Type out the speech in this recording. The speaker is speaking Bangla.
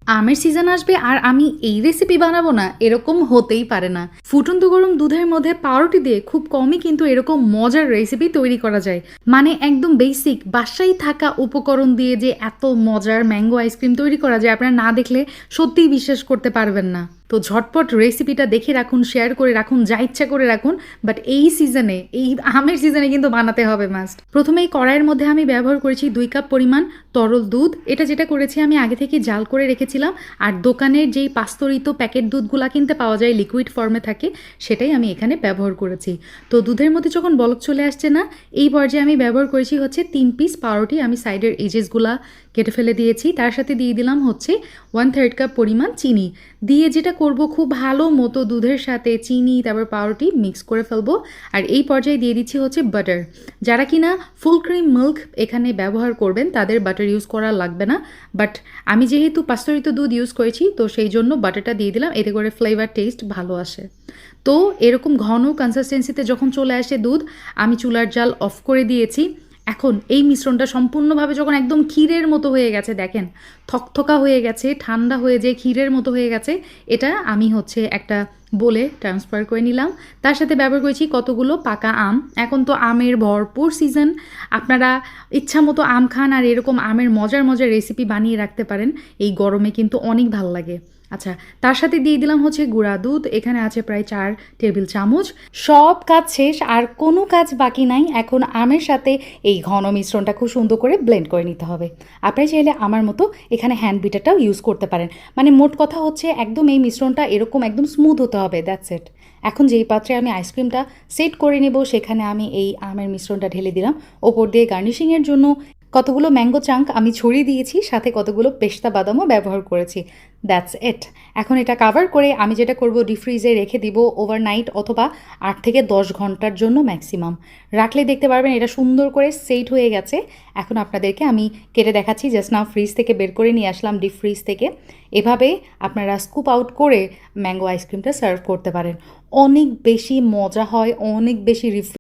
আমের সিজন আসবে আর আমি এই রেসিপি বানাবো না, এরকম হতেই পারে না। ফুটন্ত গরম দুধের মধ্যে পাউরুটি দিয়ে খুব কমই কিন্তু এরকম মজার রেসিপি তৈরি করা যায়। মানে একদম বেসিক বাসায় থাকা উপকরণ দিয়ে যে এত মজার ম্যাঙ্গো আইসক্রিম তৈরি করা যায়, আপনারা না দেখলে সত্যিই বিশ্বাস করতে পারবেন না। তো ঝটপট রেসিপিটা দেখে রাখুন, শেয়ার করে রাখুন, যা ইচ্ছা করে রাখুন, বাট এই সিজনে, এই আমের সিজনে কিন্তু বানাতে হবে মাস্ট। প্রথমে এই কড়াইয়ের মধ্যে আমি ব্যবহার করেছি 2 কাপ পরিমাণ তরল দুধ। এটা যেটা করেছি আমি আগে থেকে জাল করে রেখেছিলাম, আর দোকানের যেই পাস্তরিত প্যাকেট দুধগুলা কিনতে পাওয়া যায় লিকুইড ফর্মে থাকে, সেটাই আমি এখানে ব্যবহার করেছি। তো দুধের মধ্যে যখন বলক চলে আসছে না, এই পর্যায়ে আমি ব্যবহার করেছি হচ্ছে 3 পিস পাউরুটি। আমি সাইডের এজেসগুলা কেটে ফেলে দিয়েছি। তার সাথে দিয়ে দিলাম হচ্ছে 1/3 কাপ পরিমাণ চিনি। দিয়ে যেটা করব, খুব ভালো মতো দুধের সাথে চিনি তারপর পাউরুটি মিক্স করে ফেলবো। আর এই পর্যায়ে দিয়ে দিচ্ছি হচ্ছে বাটার। যারা কিনা ফুল ক্রিম মিল্ক এখানে ব্যবহার করবেন তাদের বাটার ইউজ করা লাগবে না, বাট আমি যেহেতু পাস্তরিত দুধ ইউজ করেছি তো সেই জন্য বাটারটা দিয়ে দিলাম, এতে করে ফ্লেভার টেস্ট ভালো আসে। তো এরকম ঘন কনসিস্টেন্সিতে যখন চলে আসে দুধ, আমি চুলার জাল অফ করে দিয়েছি। এখন এই মিশ্রণটা সম্পূর্ণভাবে যখন একদম ক্ষীরের মতো হয়ে গেছে, দেখেন থকথকা হয়ে গেছে, ঠান্ডা হয়ে যে ক্ষীরের মতো হয়ে গেছে, এটা আমি হচ্ছে একটা বলে ট্রান্সফার করে নিলাম। তার সাথে ব্যবহার করেছি কতগুলো পাকা আম। এখন তো আমের ভরপুর সিজন, আপনারা ইচ্ছা মতো আম খান আর এরকম আমের মজার মজার রেসিপি বানিয়ে রাখতে পারেন। এই গরমে কিন্তু অনেক ভালো লাগে। আচ্ছা, তার সাথে দিয়ে দিলাম হচ্ছে গুঁড়া দুধ। এখানে আছে প্রায় 4 টেবিল চামচ। সব কাজ শেষ, আর কোনো কাজ বাকি নাই। এখন আমের সাথে এই ঘন মিশ্রণটা খুব সুন্দর করে ব্লেন্ড করে নিতে হবে। আপনারা চাইলে আমার মতো এখানে হ্যান্ড বিটারটাও ইউজ করতে পারেন। মানে মোট কথা হচ্ছে একদম এই মিশ্রণটা এরকম একদম স্মুথ হতে হবে, দ্যাটস ইট। এখন যেই পাত্রে আমি আইসক্রিমটা সেট করে নেব, সেখানে আমি এই আমের মিশ্রণটা ঢেলে দিলাম। ওপর দিয়ে গার্নিশিংয়ের জন্য কতগুলো ম্যাঙ্গো চাঙ্ক আমি ছড়িয়ে দিয়েছি, সাথে কতগুলো পেস্তা বাদামও ব্যবহার করেছি। That's it. এখন এটা কাভার করে আমি যেটা করব, ডিপ ফ্রিজে রেখে দিব ওভারনাইট, অথবা 8 থেকে 10 ঘন্টার জন্য ম্যাক্সিমাম। রাখলে দেখতে পারবেন এটা সুন্দর করে সেট হয়ে গেছে। এখন আপনাদেরকে আমি কেটে দেখাচ্ছি। জাস্ট নাও ফ্রিজ থেকে বের করে নিয়ে আসলাম, ডিপ ফ্রিজ থেকে। এভাবে আপনারা স্কুপ আউট করে ম্যাঙ্গো আইসক্রিমটা সার্ভ করতে পারেন। অনেক বেশি মজা হয়, অনেক বেশি